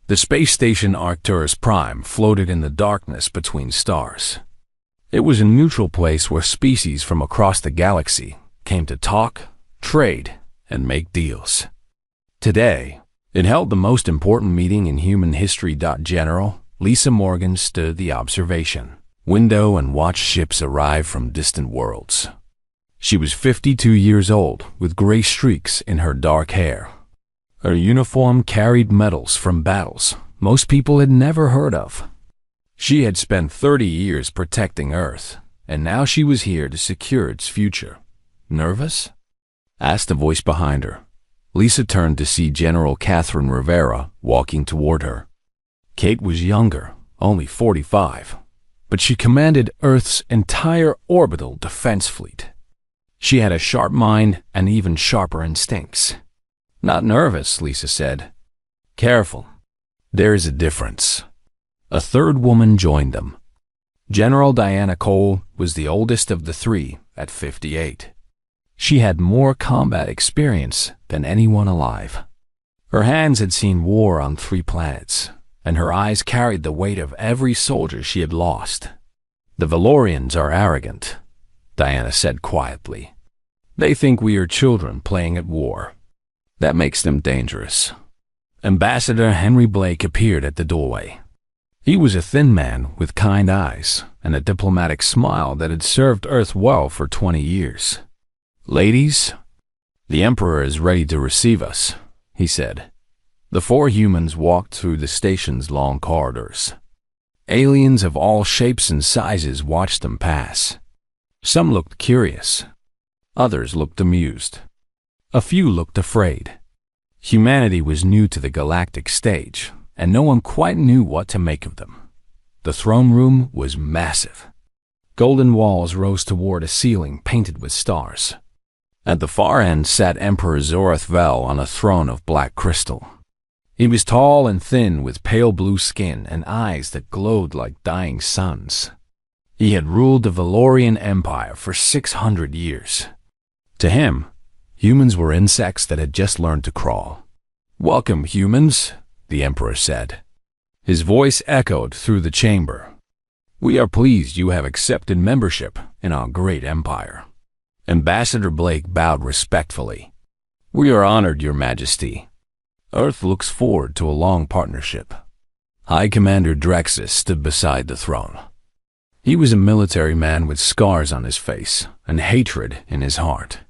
The space station Arcturus Prime floated in the darkness between stars. It was a neutral place where species from across the galaxy came to talk, trade, and make deals. Today, it held the most important meeting in human history. General Lisa Morgan stood at the observation window and watched ships arrive from distant worlds. She was 52 years old, with gray streaks in her dark hair. Her uniform carried medals from battles most people had never heard of. She had spent 30 years protecting Earth, and now she was here to secure its future. Nervous? Asked a voice behind her. Lisa turned to see General Catherine Rivera walking toward her. Kate was younger, only 45, but she commanded Earth's entire orbital defense fleet. She had a sharp mind and even sharper instincts. Not nervous, Lisa said. Careful. There is a difference. A third woman joined them. General Diana Cole was the oldest of the three at 58. She had more combat experience than anyone alive. Her hands had seen war on 3 planets, and her eyes carried the weight of every soldier she had lost. The Valorians are arrogant, Diana said quietly. They think we are children playing at war. That makes them dangerous. Ambassador Henry Blake appeared at the doorway. He was a thin man with kind eyes and a diplomatic smile that had served Earth well for 20 years. Ladies, the Emperor is ready to receive us, he said. The 4 humans walked through the station's long corridors. Aliens of all shapes and sizes watched them pass. Some looked curious. Others looked amused. A few looked afraid. Humanity was new to the galactic stage, and no one quite knew what to make of them. The throne room was massive. Golden walls rose toward a ceiling painted with stars. At the far end sat Emperor Zorath Vel on a throne of black crystal. He was tall and thin with pale blue skin and eyes that glowed like dying suns. He had ruled the Valorian Empire for 600 years. To him, humans were insects that had just learned to crawl. "Welcome, humans," the Emperor said. His voice echoed through the chamber. "We are pleased you have accepted membership in our great empire." Ambassador Blake bowed respectfully. "We are honored, Your Majesty. Earth looks forward to a long partnership." High Commander Drexus stood beside the throne. He was a military man with scars on his face and hatred in his heart.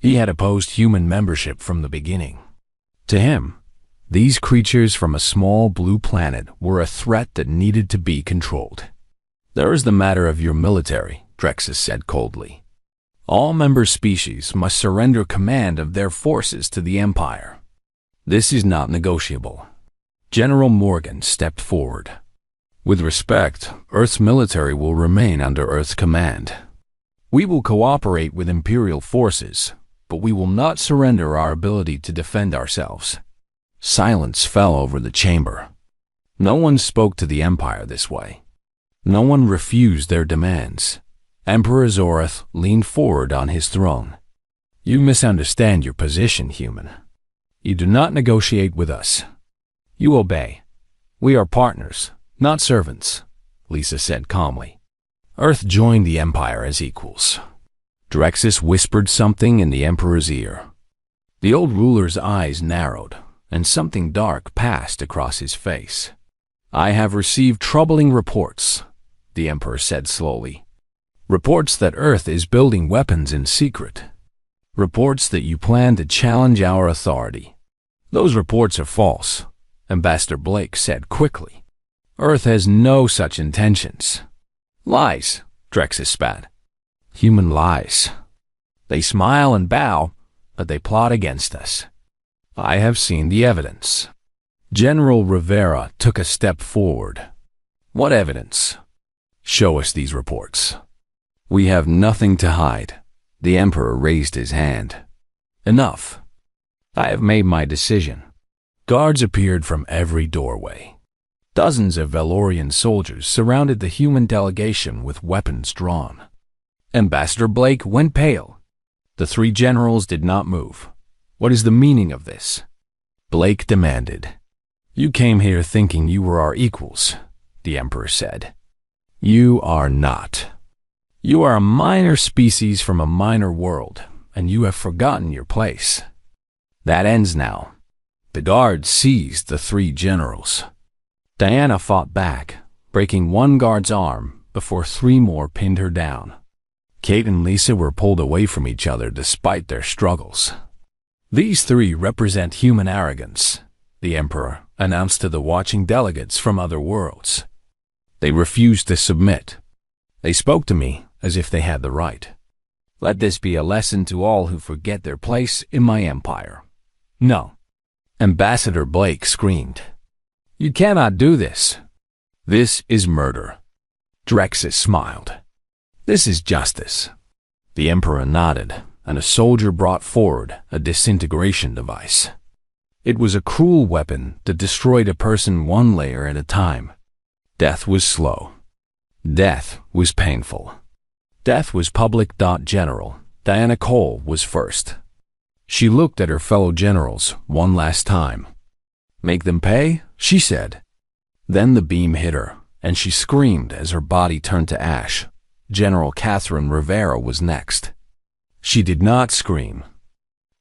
He had opposed human membership from the beginning. To him, these creatures from a small blue planet were a threat that needed to be controlled. "There is the matter of your military," Drexus said coldly. "All member species must surrender command of their forces to the Empire. This is not negotiable." General Morgan stepped forward. "With respect, Earth's military will remain under Earth's command. We will cooperate with Imperial forces, but we will not surrender our ability to defend ourselves." Silence fell over the chamber. No one spoke to the Empire this way. No one refused their demands. Emperor Zorath leaned forward on his throne. "You misunderstand your position, human. You do not negotiate with us. You obey. We are partners, not servants," Lisa said calmly. Earth joined the Empire as equals. Drexus whispered something in the Emperor's ear. The old ruler's eyes narrowed, and something dark passed across his face. "I have received troubling reports," the Emperor said slowly. "Reports that Earth is building weapons in secret. Reports that you plan to challenge our authority." "Those reports are false," Ambassador Blake said quickly. "Earth has no such intentions." "Lies," Drexus spat. "Human lies. They smile and bow, but they plot against us. I have seen the evidence." General Rivera took a step forward. "What evidence?" "Show us these reports." "We have nothing to hide." The Emperor raised his hand. "Enough. I have made my decision." Guards appeared from every doorway. Dozens of Valorian soldiers surrounded the human delegation with weapons drawn. Ambassador Blake went pale. The 3 generals did not move. "What is the meaning of this?" Blake demanded. You came here thinking you were our equals, the Emperor said. You are not. You are a minor species from a minor world, and you have forgotten your place. That ends now. The guards seized the 3 generals. Diana fought back, breaking one guard's arm before 3 more pinned her down. Kate and Lisa were pulled away from each other despite their struggles. These 3 represent human arrogance, the Emperor announced to the watching delegates from other worlds. They refused to submit. They spoke to me as if they had the right. Let this be a lesson to all who forget their place in my empire. No. Ambassador Blake screamed. You cannot do this. This is murder. Drexus smiled. This is justice. The Emperor nodded, and a soldier brought forward a disintegration device. It was a cruel weapon that destroyed a person 1 layer at a time. Death was slow. Death was painful. Death was public. General Diana Cole was first. She looked at her fellow generals one last time. Make them pay, she said. Then the beam hit her, and she screamed as her body turned to ash. General Catherine Rivera was next. She did not scream.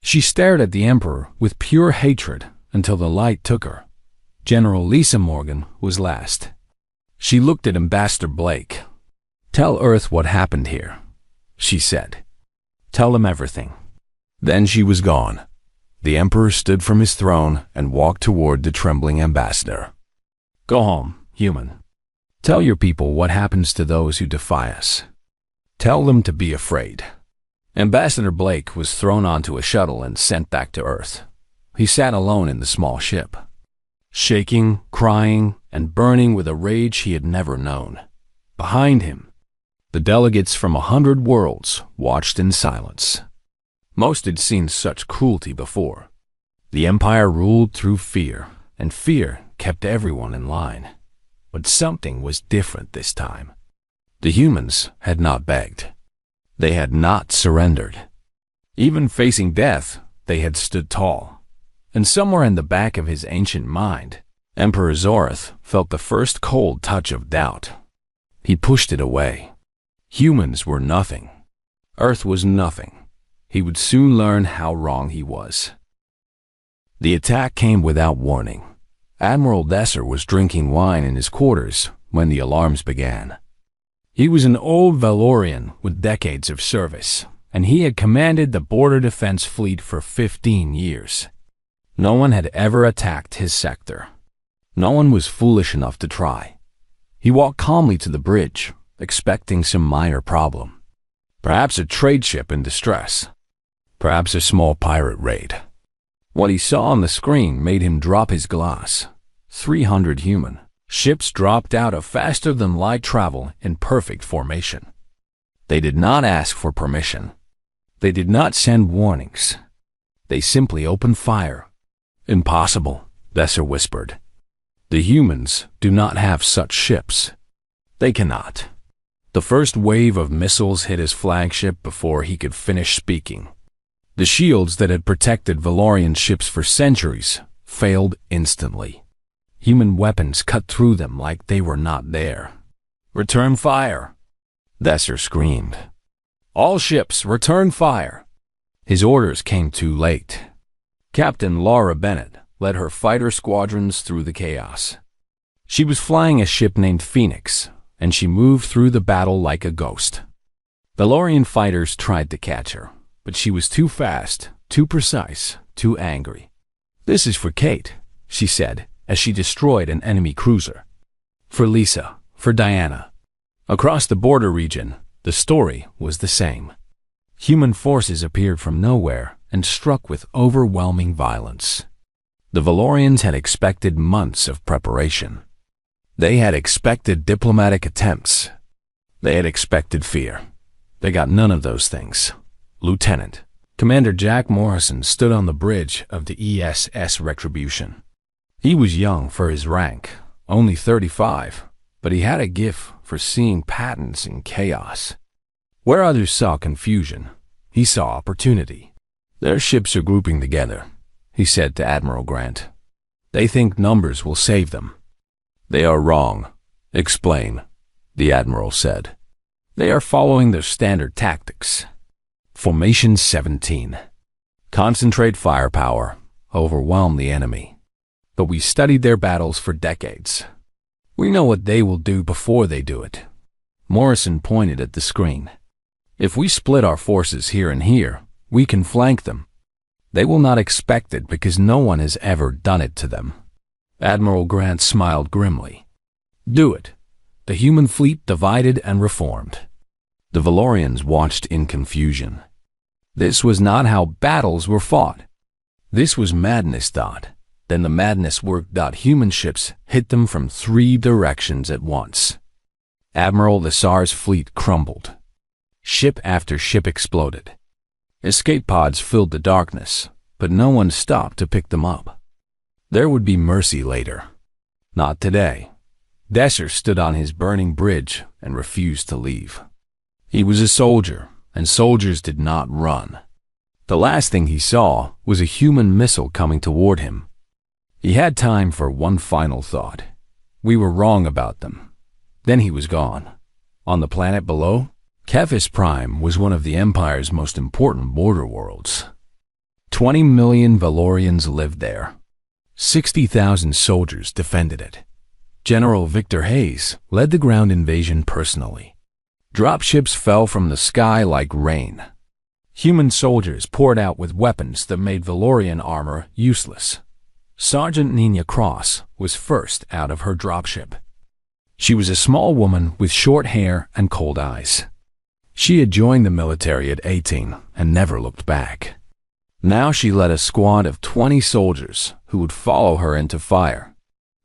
She stared at the Emperor with pure hatred until the light took her. General Lisa Morgan was last. She looked at Ambassador Blake. Tell Earth what happened here, she said. Tell them everything. Then she was gone. The Emperor stood from his throne and walked toward the trembling ambassador. Go home, human. Tell your people what happens to those who defy us. Tell them to be afraid. Ambassador Blake was thrown onto a shuttle and sent back to Earth. He sat alone in the small ship, shaking, crying, and burning with a rage he had never known. Behind him, the delegates from 100 worlds watched in silence. Most had seen such cruelty before. The Empire ruled through fear, and fear kept everyone in line. But something was different this time. The humans had not begged. They had not surrendered. Even facing death, they had stood tall. And somewhere in the back of his ancient mind, Emperor Zorath felt the first cold touch of doubt. He pushed it away. Humans were nothing. Earth was nothing. He would soon learn how wrong he was. The attack came without warning. Admiral Desser was drinking wine in his quarters when the alarms began. He was an old Valorian with decades of service, and he had commanded the Border Defense Fleet for 15 years. No one had ever attacked his sector. No one was foolish enough to try. He walked calmly to the bridge, expecting some minor problem. Perhaps a trade ship in distress. Perhaps a small pirate raid. What he saw on the screen made him drop his glass. 300 human ships dropped out of faster-than-light travel in perfect formation. They did not ask for permission. They did not send warnings. They simply opened fire. Impossible, Desser whispered. The humans do not have such ships. They cannot. The first wave of missiles hit his flagship before he could finish speaking. The shields that had protected Valorian ships for centuries failed instantly. Human weapons cut through them like they were not there. Return fire, Desser screamed. All ships, return fire. His orders came too late. Captain Laura Bennett led her fighter squadrons through the chaos. She was flying a ship named Phoenix, and she moved through the battle like a ghost. Valorian fighters tried to catch her, but she was too fast, too precise, too angry. This is for Kate, she said, as she destroyed an enemy cruiser. For Lisa, for Diana. Across the border region, the story was the same. Human forces appeared from nowhere and struck with overwhelming violence. The Valorians had expected months of preparation. They had expected diplomatic attempts. They had expected fear. They got none of those things. Lieutenant Commander Jack Morrison stood on the bridge of the ESS Retribution. He was young for his rank, only 35, but he had a gift for seeing patterns in chaos. Where others saw confusion, he saw opportunity. Their ships are grouping together, he said to Admiral Grant. They think numbers will save them. They are wrong. Explain, the Admiral said. They are following their standard tactics. Formation 17. Concentrate firepower. Overwhelm the enemy. But we studied their battles for decades. We know what they will do before they do it. Morrison pointed at the screen. If we split our forces here and here, we can flank them. They will not expect it because no one has ever done it to them. Admiral Grant smiled grimly. Do it. The human fleet divided and reformed. The Valorians watched in confusion. This was not how battles were fought. This was madness. Then the madness worked. Human ships hit them from 3 directions at once. Admiral the Tsar's fleet crumbled. Ship after ship exploded. Escape pods filled the darkness, but no one stopped to pick them up. There would be mercy later. Not today. Desser stood on his burning bridge and refused to leave. He was a soldier, and soldiers did not run. The last thing he saw was a human missile coming toward him. He had time for one final thought. We were wrong about them. Then he was gone. On the planet below, Cephas Prime was one of the Empire's most important border worlds. 20 million Valorians lived there. 60,000 soldiers defended it. General Victor Hayes led the ground invasion personally. Dropships fell from the sky like rain. Human soldiers poured out with weapons that made Valorian armor useless. Sergeant Nina Cross was first out of her dropship. She was a small woman with short hair and cold eyes. She had joined the military at 18 and never looked back. Now she led a squad of 20 soldiers who would follow her into fire.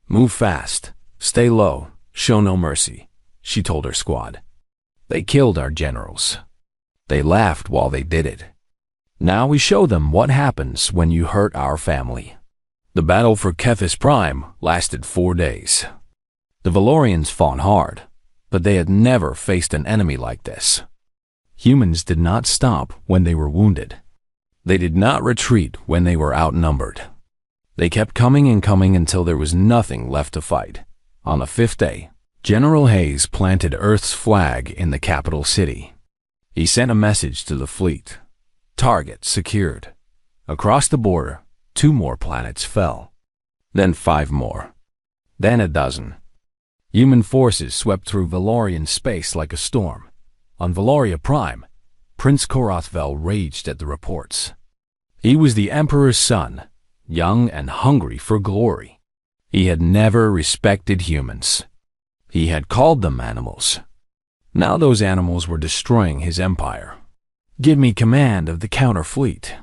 Move fast, stay low, show no mercy, she told her squad. They killed our generals. They laughed while they did it. Now we show them what happens when you hurt our family. The battle for Cephas Prime lasted 4 days. The Valorians fought hard, but they had never faced an enemy like this. Humans did not stop when they were wounded. They did not retreat when they were outnumbered. They kept coming and coming until there was nothing left to fight. On the 5th day, General Hayes planted Earth's flag in the capital city. He sent a message to the fleet. Target secured. Across the border, 2 more planets fell. Then 5 more. Then a dozen. Human forces swept through Valorian space like a storm. On Valoria Prime, Prince Korathvel raged at the reports. He was the Emperor's son, young and hungry for glory. He had never respected humans. He had called them animals. Now those animals were destroying his empire. Give me command of the counter-fleet,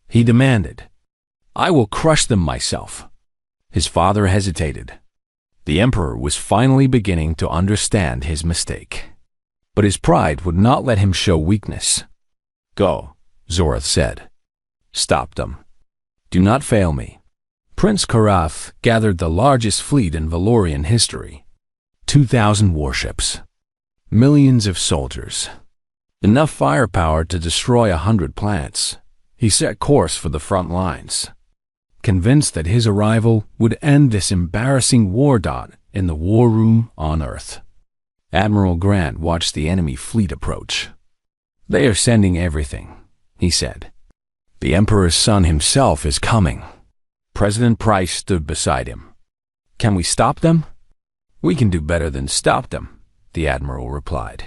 he demanded. I will crush them myself. His father hesitated. The Emperor was finally beginning to understand his mistake. But his pride would not let him show weakness. Go, Zorath said. Stop them. Do not fail me. Prince Korath gathered the largest fleet in Valorian history. 2,000 warships. Millions of soldiers. Enough firepower to destroy 100 planets. He set course for the front lines. Convinced that his arrival would end this embarrassing war. In the war room on Earth, Admiral Grant watched the enemy fleet approach. They are sending everything, he said. The Emperor's son himself is coming. President Price stood beside him. Can we stop them? We can do better than stop them, the Admiral replied.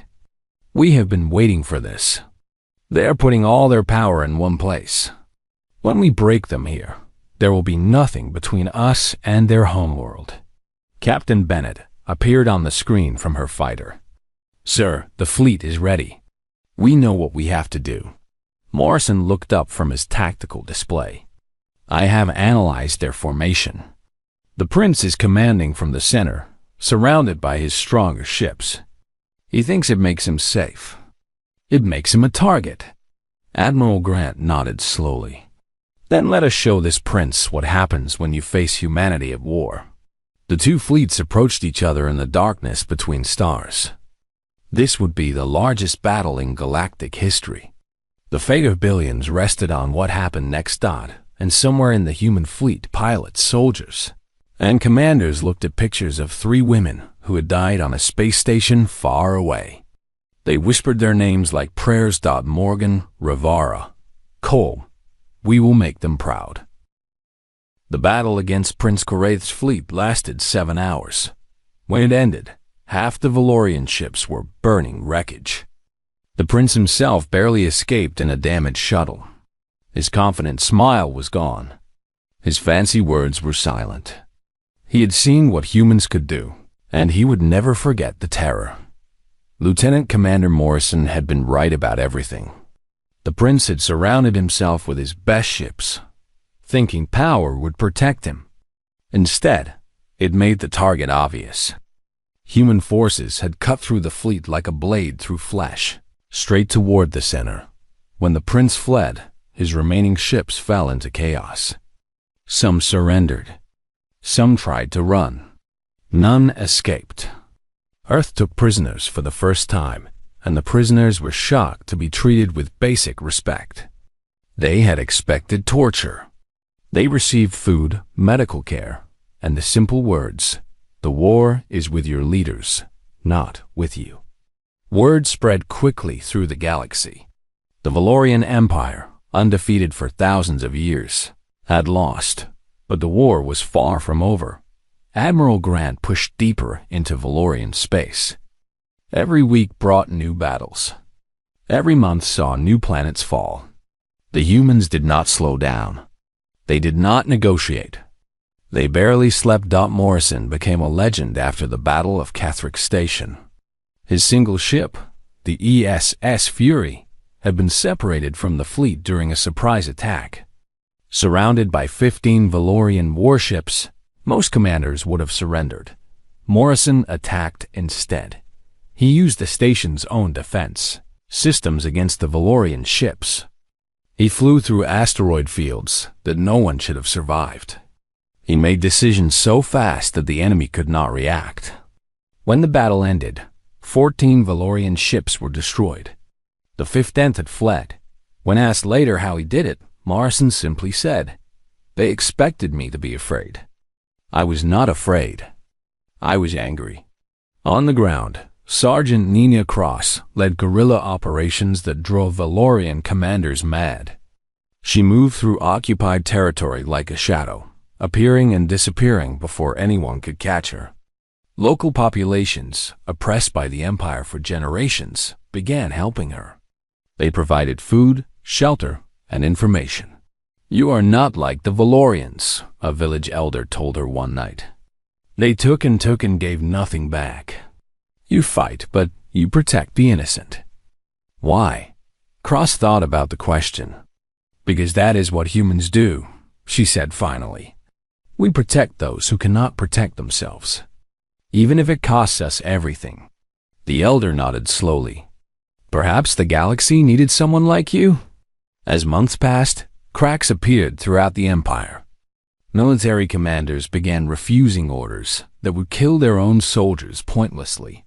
We have been waiting for this. They are putting all their power in one place. When we break them here, there will be nothing between us and their homeworld. Captain Bennett appeared on the screen from her fighter. Sir, the fleet is ready. We know what we have to do. Morrison looked up from his tactical display. I have analyzed their formation. The prince is commanding from the center, surrounded by his stronger ships. He thinks it makes him safe. It makes him a target. Admiral Grant nodded slowly. Then let us show this prince what happens when you face humanity at war. The 2 fleets approached each other in the darkness between stars. This would be the largest battle in galactic history. The fate of billions rested on what happened next. and somewhere in the human fleet, pilots, soldiers, and commanders looked at pictures of 3 women who had died on a space station far away. They whispered their names like prayers. Morgan, Rivara, Cole. We will make them proud. The battle against Prince Korath's fleet lasted 7 hours. When it ended, half the Valorian ships were burning wreckage. The prince himself barely escaped in a damaged shuttle. His confident smile was gone. His fancy words were silent. He had seen what humans could do, and he would never forget the terror. Lieutenant Commander Morrison had been right about everything. The prince had surrounded himself with his best ships, thinking power would protect him. Instead, it made the target obvious. Human forces had cut through the fleet like a blade through flesh, straight toward the center. When the prince fled, his remaining ships fell into chaos. Some surrendered. Some tried to run. None escaped. Earth took prisoners for the first time, and the prisoners were shocked to be treated with basic respect. They had expected torture. They received food, medical care, and the simple words, "The war is with your leaders, not with you." Word spread quickly through the galaxy. The Valorian Empire, undefeated for thousands of years, had lost, but the war was far from over. Admiral Grant pushed deeper into Valorian space. Every week brought new battles. Every month saw new planets fall. The humans did not slow down. They did not negotiate. They barely slept. Morrison became a legend after the Battle of Catherick Station. His single ship, the ESS Fury, had been separated from the fleet during a surprise attack. Surrounded by 15 Valorian warships, most commanders would have surrendered. Morrison attacked instead. He used the station's own defense systems against the Valorian ships. He flew through asteroid fields that no one should have survived. He made decisions so fast that the enemy could not react. When the battle ended, 14 Valorian ships were destroyed. The 15th had fled. When asked later how he did it, Morrison simply said, "They expected me to be afraid. I was not afraid. I was angry." On the ground, Sergeant Nina Cross led guerrilla operations that drove Valorian commanders mad. She moved through occupied territory like a shadow, appearing and disappearing before anyone could catch her. Local populations, oppressed by the Empire for generations, began helping her. They provided food, shelter, and information. "You are not like the Valorians," a village elder told her one night. "They took and gave nothing back. You fight, but you protect the innocent." Why? Cross thought about the question. "Because that is what humans do," she said finally. "We protect those who cannot protect themselves, even if it costs us everything." The elder nodded slowly. "Perhaps the galaxy needed someone like you?" As months passed, cracks appeared throughout the Empire. Military commanders began refusing orders that would kill their own soldiers pointlessly.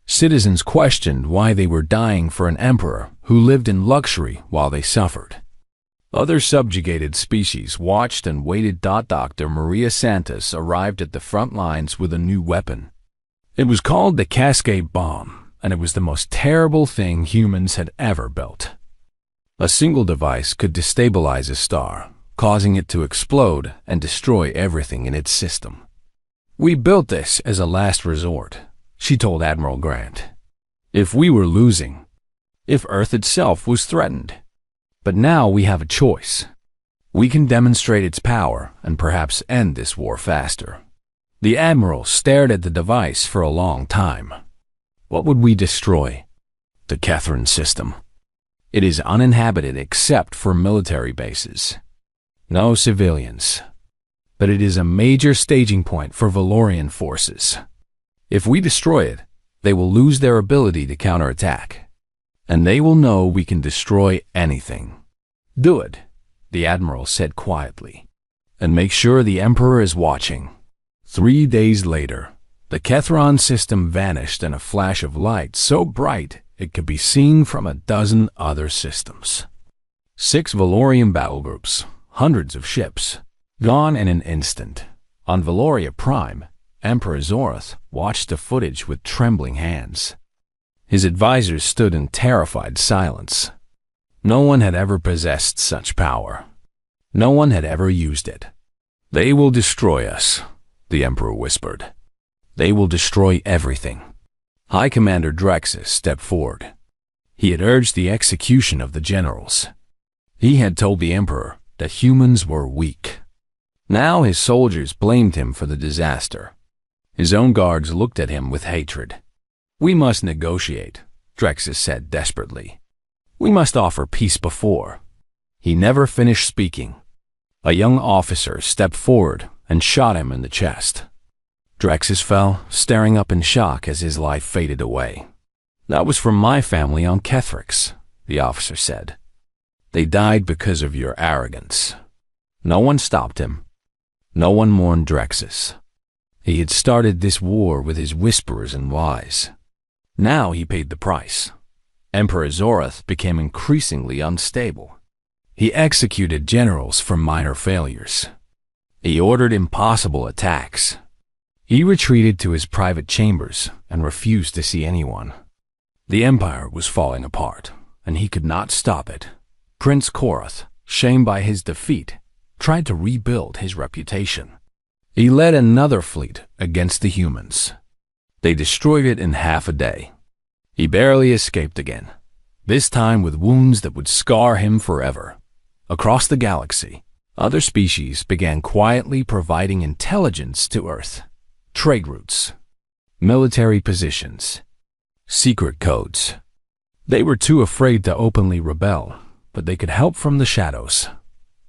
Citizens questioned why they were dying for an emperor who lived in luxury while they suffered. Other subjugated species watched and waited. Dr. Maria Santos arrived at the front lines with a new weapon. It was called the Cascade Bomb, and it was the most terrible thing humans had ever built. A single device could destabilize a star, causing it to explode and destroy everything in its system. "We built this as a last resort," she told Admiral Grant. "If we were losing, if Earth itself was threatened. But now we have a choice. We can demonstrate its power and perhaps end this war faster." The Admiral stared at the device for a long time. "What would we destroy?" "The Catherine system. It is uninhabited except for military bases. No civilians. But it is a major staging point for Valorian forces. If we destroy it, they will lose their ability to counterattack. And they will know we can destroy anything." "Do it," the Admiral said quietly. "And make sure the Emperor is watching." 3 days later, the Kethron system vanished in a flash of light so bright it could be seen from a dozen other systems. 6 Valorian battle groups, hundreds of ships, gone in an instant. On Valoria Prime, Emperor Zorath watched the footage with trembling hands. His advisors stood in terrified silence. No one had ever possessed such power. No one had ever used it. "They will destroy us," the Emperor whispered. "They will destroy everything." High Commander Drexus stepped forward. He had urged the execution of the generals. He had told the Emperor that humans were weak. Now his soldiers blamed him for the disaster. His own guards looked at him with hatred. "We must negotiate," Drexus said desperately. "We must offer peace before." He never finished speaking. A young officer stepped forward and shot him in the chest. Drexus fell, staring up in shock as his life faded away. "That was from my family on Kethrix," the officer said. "They died because of your arrogance." No one stopped him. No one mourned Drexus. He had started this war with his whisperers and lies. Now he paid the price. Emperor Zorath became increasingly unstable. He executed generals for minor failures. He ordered impossible attacks. He retreated to his private chambers and refused to see anyone. The empire was falling apart, and he could not stop it. Prince Korath, shamed by his defeat, tried to rebuild his reputation. He led another fleet against the humans. They destroyed it in half a day. He barely escaped again, this time with wounds that would scar him forever. Across the galaxy, other species began quietly providing intelligence to Earth. Trade routes, military positions, secret codes. They were too afraid to openly rebel, but they could help from the shadows.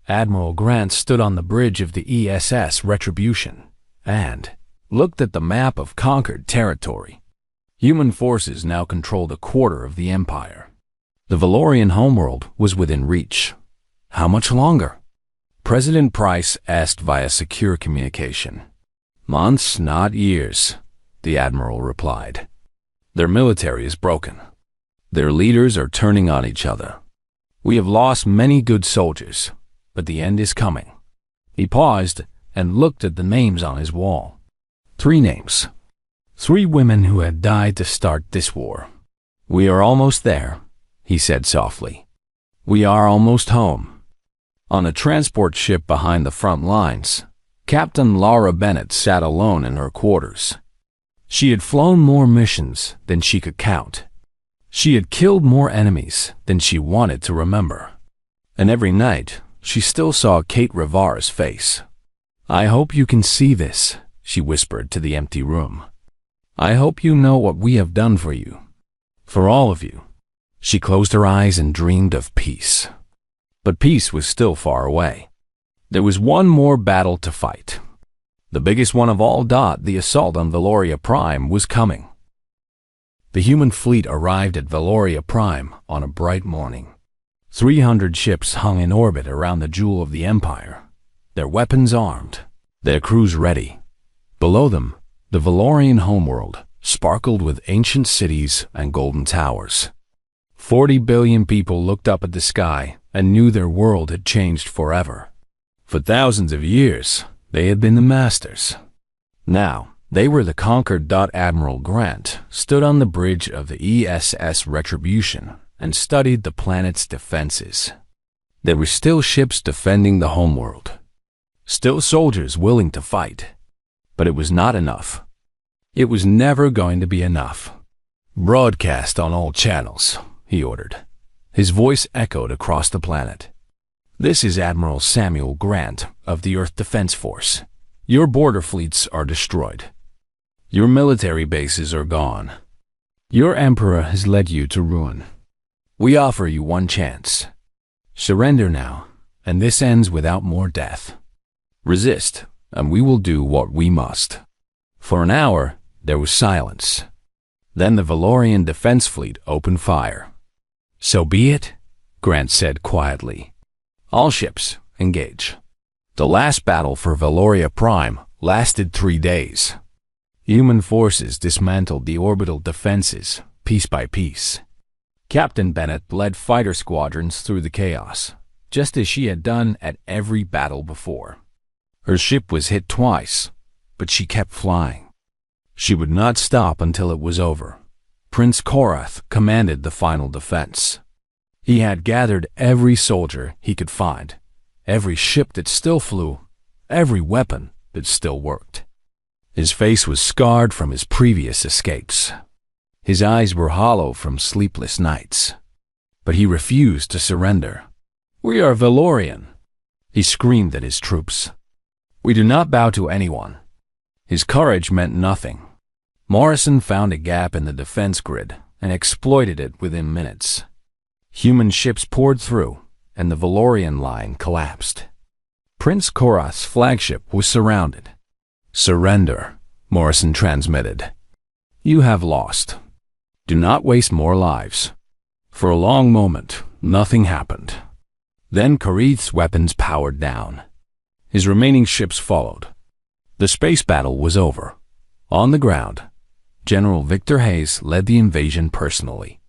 Admiral Grant stood on the bridge of the ESS Retribution and looked at the map of conquered territory. Human forces now controlled a quarter of the empire. The Valorian homeworld was within reach. How much longer? President Price asked via secure communication. "Months, not years," the admiral replied. "Their military is broken. Their leaders are turning on each other. We have lost many good soldiers, but the end is coming." He paused and looked at the names on his wall. 3 names. 3 women who had died to start this war. "We are almost there," he said softly. "We are almost home." On a transport ship behind the front lines, Captain Laura Bennett sat alone in her quarters. She had flown more missions than she could count. She had killed more enemies than she wanted to remember. And every night, she still saw Kate Rivara's face. "I hope you can see this," she whispered to the empty room. "I hope you know what we have done for you. For all of you." She closed her eyes and dreamed of peace. But peace was still far away. There was one more battle to fight. The biggest one of all. The assault on Valoria Prime was coming. The human fleet arrived at Valoria Prime on a bright morning. 300 ships hung in orbit around the jewel of the Empire, their weapons armed, their crews ready. Below them, the Valorian homeworld sparkled with ancient cities and golden towers. 40 billion people looked up at the sky and knew their world had changed forever. For thousands of years, they had been the masters. Now, they were the conquered. Admiral Grant stood on the bridge of the ESS Retribution and studied the planet's defenses. There were still ships defending the homeworld, still soldiers willing to fight. But it was not enough. It was never going to be enough. "Broadcast on all channels," he ordered. His voice echoed across the planet. "This is Admiral Samuel Grant of the Earth Defense Force. Your border fleets are destroyed. Your military bases are gone. Your emperor has led you to ruin. We offer you one chance. Surrender now, and this ends without more death. Resist, and we will do what we must." For an hour, there was silence. Then the Valorian defense fleet opened fire. "So be it," Grant said quietly. "All ships, engage." The last battle for Valoria Prime lasted 3 days. Human forces dismantled the orbital defenses, piece by piece. Captain Bennett led fighter squadrons through the chaos. just as she had done at every battle before. Her ship was hit twice, but she kept flying. She would not stop until it was over. Prince Korath commanded the final defense. He had gathered every soldier he could find, every ship that still flew, every weapon that still worked. His face was scarred from his previous escapes. His eyes were hollow from sleepless nights. But he refused to surrender. "We are Valorian," he screamed at his troops. "We do not bow to anyone." His courage meant nothing. Morrison found a gap in the defense grid and exploited it within minutes. Human ships poured through, and the Valorian line collapsed. Prince Korath's flagship was surrounded. "Surrender," Morrison transmitted. "You have lost. Do not waste more lives." For a long moment, nothing happened. Then Korath's weapons powered down. His remaining ships followed. The space battle was over. On the ground, General Victor Hayes led the invasion personally.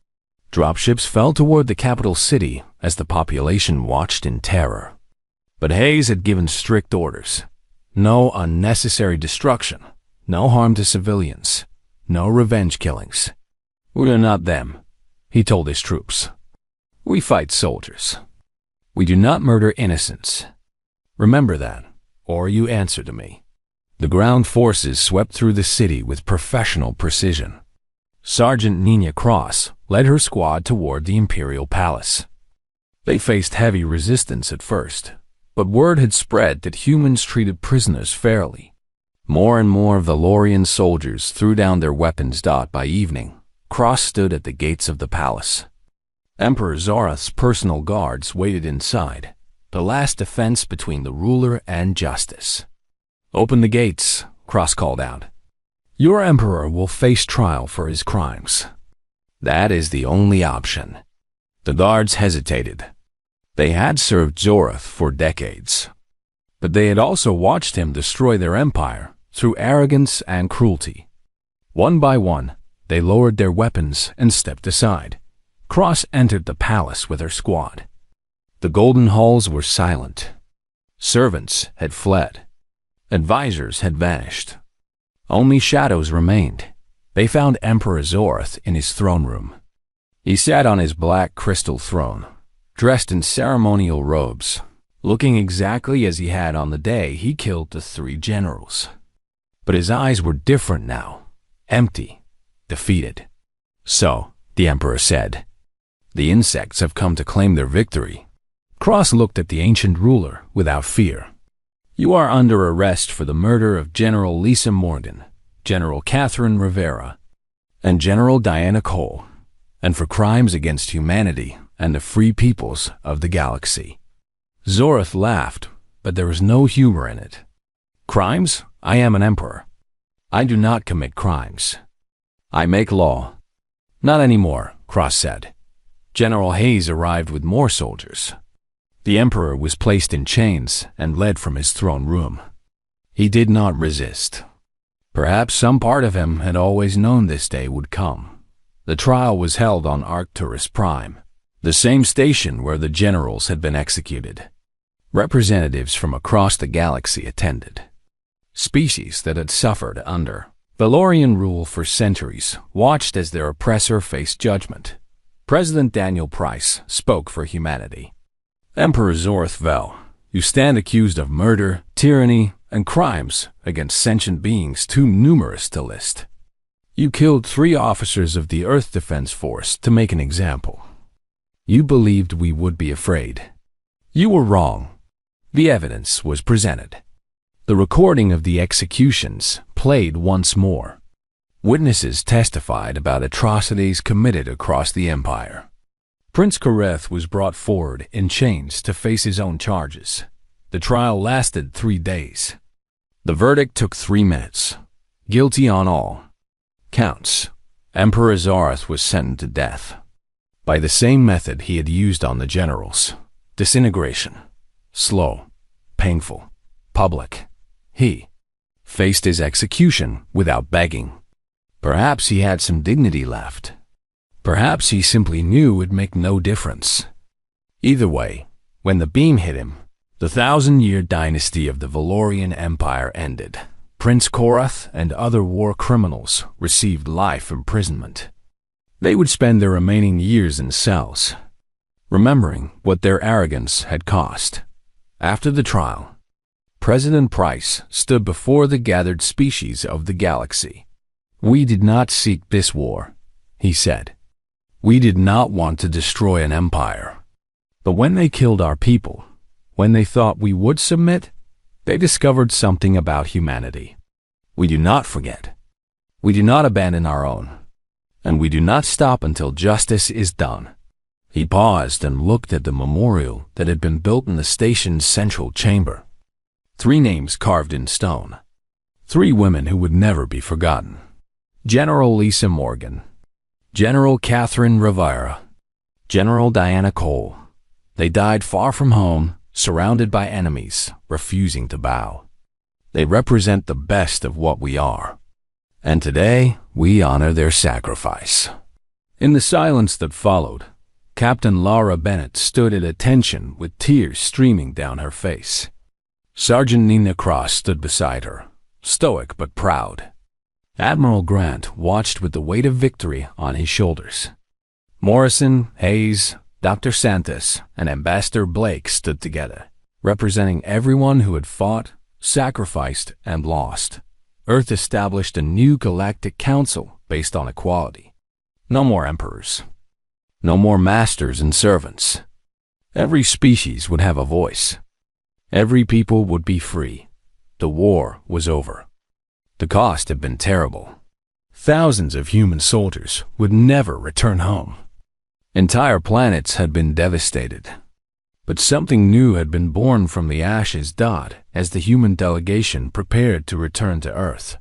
Dropships fell toward the capital city as the population watched in terror. But Hayes had given strict orders. No unnecessary destruction, no harm to civilians, no revenge killings. "We are not them," he told his troops. "We fight soldiers. We do not murder innocents. Remember that, or you answer to me." The ground forces swept through the city with professional precision. Sergeant Nina Cross led her squad toward the Imperial Palace. They faced heavy resistance at first, but word had spread that humans treated prisoners fairly. More and more Valorian soldiers threw down their weapons. By evening, Cross stood at the gates of the palace. Emperor Zorath's personal guards waited inside, the last defense between the ruler and justice. "Open the gates," Cross called out. "Your emperor will face trial for his crimes." That is the only option. The guards hesitated. They had served Zorath for decades, but they had also watched him destroy their empire through arrogance and cruelty. One by one, they lowered their weapons and stepped aside. Cross entered the palace with her squad. The golden halls were silent. Servants had fled. Advisors had vanished. Only shadows remained. They found Emperor Zorath in his throne room. He sat on his black crystal throne, dressed in ceremonial robes, looking exactly as he had on the day he killed the 3 generals. But his eyes were different now, empty, defeated. "So," the Emperor said, "the insects have come to claim their victory." Cross looked at the ancient ruler without fear. "You are under arrest for the murder of General Lisa Morgan, General Catherine Rivera, and General Diana Cole, and for crimes against humanity and the free peoples of the galaxy." Zorath laughed, but there was no humor in it. "Crimes? I am an emperor. I do not commit crimes. I make law." "Not anymore," Cross said. General Hayes arrived with more soldiers. The emperor was placed in chains and led from his throne room. He did not resist. Perhaps some part of him had always known this day would come. The trial was held on Arcturus Prime, the same station where the generals had been executed. Representatives from across the galaxy attended. Species that had suffered under Valorian rule for centuries watched as their oppressor faced judgment. President Daniel Price spoke for humanity. "Emperor Zorath Vel, you stand accused of murder, tyranny, and crimes against sentient beings too numerous to list. You killed 3 officers of the Earth Defense Force to make an example. You believed we would be afraid. You were wrong. The evidence was presented. The recording of the executions played once more. Witnesses testified about atrocities committed across the Empire. Prince Korath was brought forward in chains to face his own charges. The trial lasted 3 days. The verdict took 3 minutes. Guilty on all counts. Emperor Zorath was sentenced to death by the same method he had used on the generals. Disintegration. Slow, painful, public. He faced his execution without begging. Perhaps he had some dignity left. Perhaps he simply knew it'd make no difference. Either way, When the beam hit him, the 1,000-year dynasty of the Valorian Empire ended. Prince Korath and other war criminals received life imprisonment. They would spend their remaining years in cells, remembering what their arrogance had cost. After the trial, President Price stood before the gathered species of the galaxy. "We did not seek this war," he said. "We did not want to destroy an empire. But when they killed our people, when they thought we would submit, they discovered something about humanity. We do not forget. We do not abandon our own. And we do not stop until justice is done." He paused and looked at the memorial that had been built in the station's central chamber. 3 names carved in stone. 3 women who would never be forgotten. General Lisa Morgan, General Catherine Rivera, General Diana Cole. They died far from home, surrounded by enemies, refusing to bow. They represent the best of what we are. And today, we honor their sacrifice. In the silence that followed, Captain Laura Bennett stood at attention with tears streaming down her face. Sergeant Nina Cross stood beside her, stoic but proud. Admiral Grant watched with the weight of victory on his shoulders. Morrison, Hayes, Dr. Santos, and Ambassador Blake stood together, representing everyone who had fought, sacrificed, and lost. Earth established a new galactic council based on equality. No more emperors. No more masters and servants. Every species would have a voice. Every people would be free. The war was over. The cost had been terrible. Thousands of human soldiers would never return home. Entire planets had been devastated. But something new had been born from the ashes. As the human delegation prepared to return to Earth,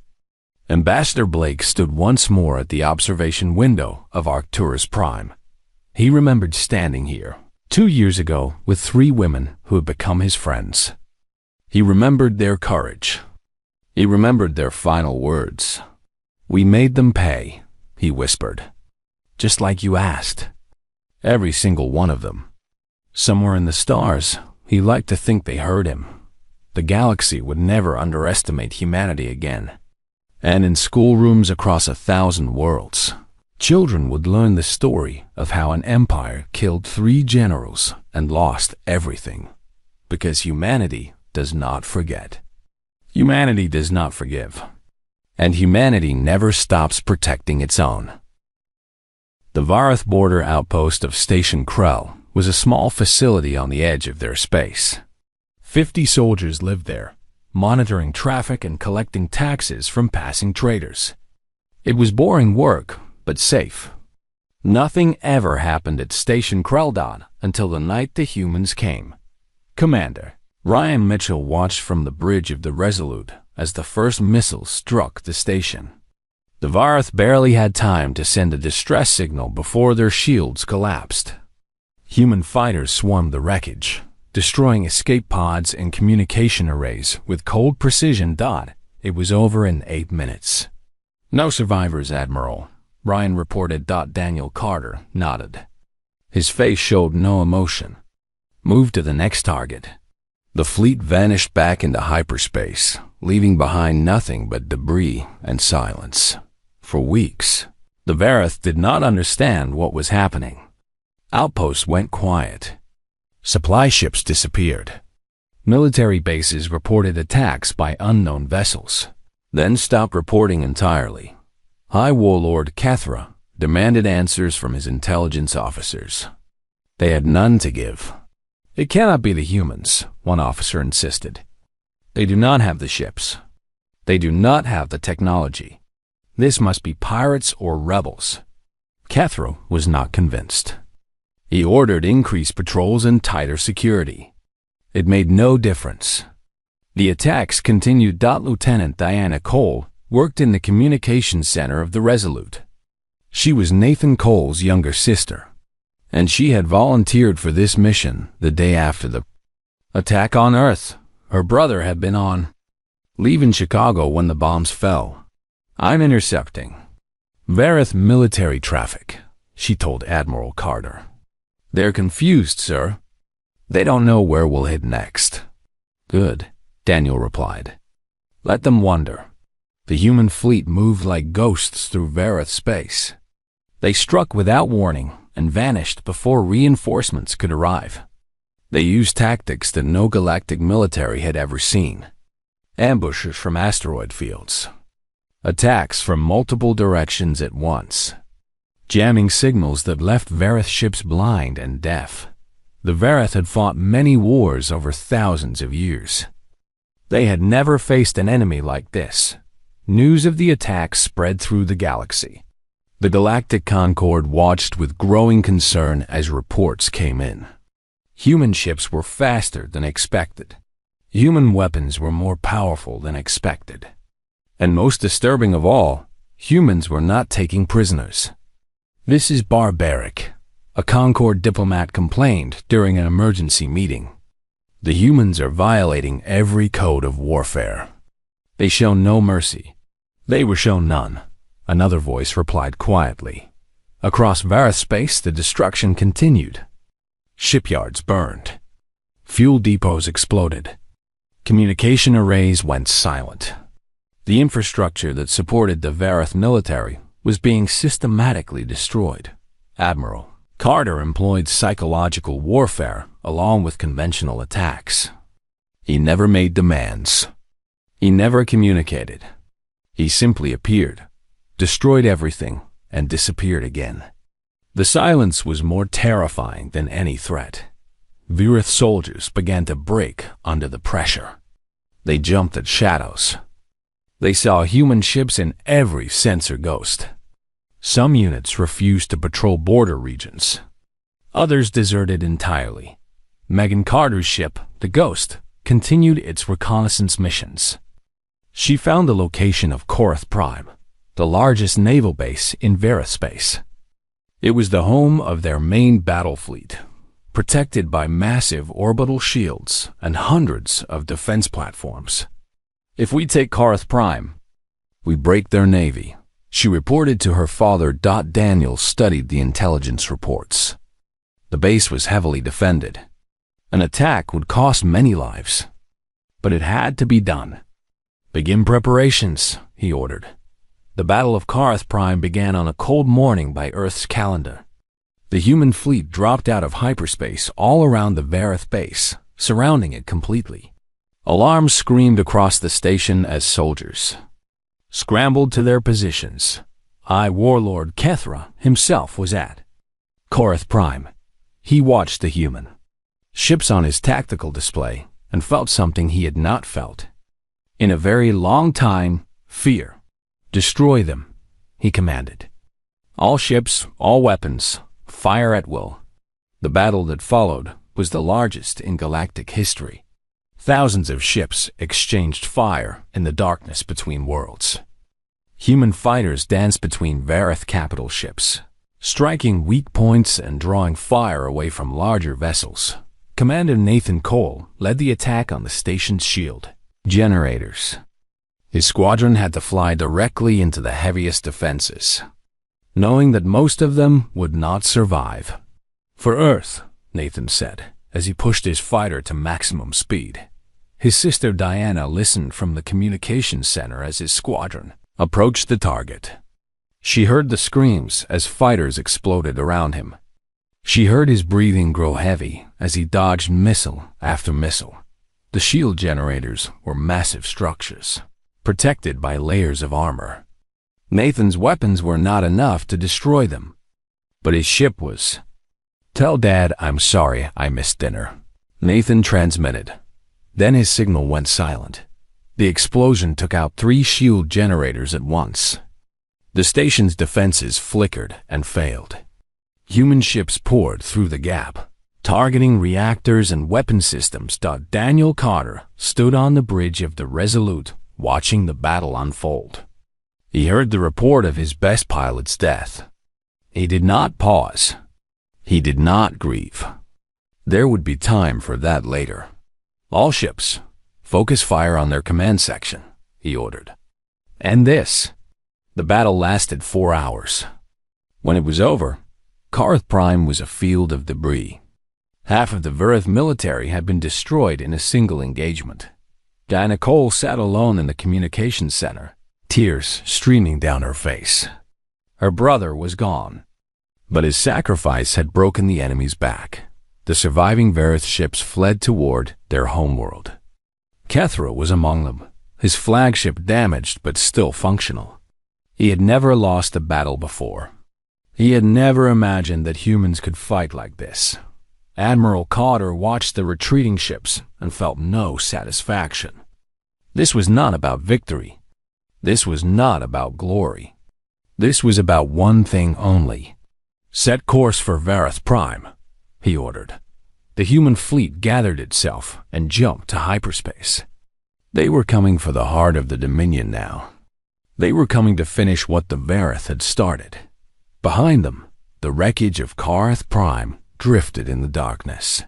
Ambassador Blake stood once more at the observation window of Arcturus Prime. He remembered standing here 2 years ago with 3 women who had become his friends. He remembered their courage. He remembered their final words. "We made them pay," he whispered. "Just like you asked." Every single one of them. Somewhere in the stars, he liked to think they heard him. The galaxy would never underestimate humanity again. And in schoolrooms across 1,000 worlds, children would learn the story of how an empire killed 3 generals and lost everything. Because humanity does not forget. Humanity does not forgive. And humanity never stops protecting its own. The Vareth border outpost of Station Krell was a small facility on the edge of their space. 50 soldiers lived there, monitoring traffic and collecting taxes from passing traders. It was boring work, but safe. Nothing ever happened at Station Kreldon until the night the humans came. Commander Ryan Mitchell watched from the bridge of the Resolute as the first missile struck the station. The Vareth barely had time to send a distress signal before their shields collapsed. Human fighters swarmed the wreckage, destroying escape pods and communication arrays with cold precision. It was over in 8 minutes. "No survivors, Admiral," Ryan reported. Daniel Carter nodded. His face showed no emotion. "Move to the next target." The fleet vanished back into hyperspace, leaving behind nothing but debris and silence. For weeks, the Vareth did not understand what was happening. Outposts went quiet. Supply ships disappeared. Military bases reported attacks by unknown vessels, then stopped reporting entirely. High Warlord Kethra demanded answers from his intelligence officers. They had none to give. "It cannot be the humans," one officer insisted. "They do not have the ships. They do not have the technology. This must be pirates or rebels." Kethra was not convinced. He ordered increased patrols and tighter security. It made no difference. The attacks continued. Lieutenant Diana Cole worked in the communications center of the Resolute. She was Nathan Cole's younger sister, and she had volunteered for this mission the day after the attack on Earth. Her brother had been on leave in Chicago when the bombs fell. "I'm intercepting Vareth military traffic," she told Admiral Carter. "They're confused, sir. They don't know where we'll hit next. Good, Daniel replied. Let them wonder. The human fleet moved like ghosts through Vareth space. They struck without warning and vanished before reinforcements could arrive. They used tactics that no galactic military had ever seen. Ambushes from asteroid fields. Attacks from multiple directions at once. Jamming signals that left Vareth ships blind and deaf. The Vareth had fought many wars over thousands of years. They had never faced an enemy like this. News of the attack spread through the galaxy. The Galactic Concord watched with growing concern as reports came in. Human ships were faster than expected. Human weapons were more powerful than expected. And most disturbing of all, humans were not taking prisoners. This is barbaric, a Concord diplomat complained during an emergency meeting. The humans are violating every code of warfare. They show no mercy. They were shown none, another voice replied quietly. Across Vareth space, the destruction continued. Shipyards burned. Fuel depots exploded. Communication arrays went silent. The infrastructure that supported the Vareth military was being systematically destroyed. Admiral Carter employed psychological warfare along with conventional attacks. He never made demands. He never communicated. He simply appeared, destroyed everything, and disappeared again. The silence was more terrifying than any threat. Vareth soldiers began to break under the pressure. They jumped at shadows. They saw human ships in every sensor ghost. Some units refused to patrol border regions. Others deserted entirely. Megan Carter's ship, the Ghost, continued its reconnaissance missions. She found the location of Korath Prime, the largest naval base in Vareth space. It was the home of their main battle fleet, protected by massive orbital shields and hundreds of defense platforms. If we take Korath Prime, we break their navy, she reported to her father. Daniel studied the intelligence reports. The base was heavily defended. An attack would cost many lives, but it had to be done. Begin preparations, he ordered. The Battle of Korath Prime began on a cold morning by Earth's calendar. The human fleet dropped out of hyperspace all around the Vareth base, surrounding it completely. Alarms screamed across the station as soldiers scrambled to their positions. High Warlord Kethra himself was at Korath Prime. He watched the human ships on his tactical display and felt something he had not felt in a very long time: fear. Destroy them, he commanded. All ships, all weapons, fire at will. The battle that followed was the largest in galactic history. Thousands of ships exchanged fire in the darkness between worlds. Human fighters danced between Vareth capital ships, striking weak points and drawing fire away from larger vessels. Commander Nathan Cole led the attack on the station's shield generators. His squadron had to fly directly into the heaviest defenses, knowing that most of them would not survive. For Earth, Nathan said, as he pushed his fighter to maximum speed. His sister Diana listened from the communications center as his squadron approached the target. She heard the screams as fighters exploded around him. She heard his breathing grow heavy as he dodged missile after missile. The shield generators were massive structures, protected by layers of armor. Nathan's weapons were not enough to destroy them, but his ship was. Tell Dad I'm sorry I missed dinner, Nathan transmitted. Then his signal went silent. The explosion took out 3 shield generators at once. The station's defenses flickered and failed. Human ships poured through the gap, targeting reactors and weapon systems. Daniel Carter stood on the bridge of the Resolute, watching the battle unfold. He heard the report of his best pilot's death. He did not pause. He did not grieve. There would be time for that later. All ships, focus fire on their command section, he ordered. And this. The battle lasted 4 hours. When it was over, Korath Prime was a field of debris. Half of the Verith military had been destroyed in a single engagement. Diana Cole sat alone in the communications center, tears streaming down her face. Her brother was gone, but his sacrifice had broken the enemy's back. The surviving Verith ships fled toward their homeworld. Kethra was among them, his flagship damaged but still functional. He had never lost a battle before. He had never imagined that humans could fight like this. Admiral Cotter watched the retreating ships and felt no satisfaction. This was not about victory. This was not about glory. This was about one thing only. "Set course for Verith Prime," he ordered. The human fleet gathered itself and jumped to hyperspace. They were coming for the heart of the Dominion now. They were coming to finish what the Verith had started. Behind them, the wreckage of Karth Prime drifted in the darkness.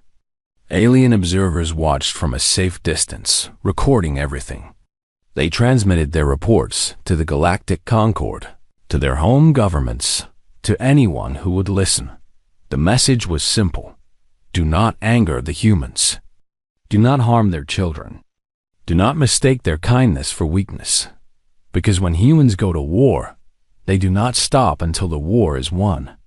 Alien observers watched from a safe distance, recording everything. They transmitted their reports to the Galactic Concord, to their home governments, to anyone who would listen. The message was simple. Do not anger the humans. Do not harm their children. Do not mistake their kindness for weakness. Because when humans go to war, they do not stop until the war is won.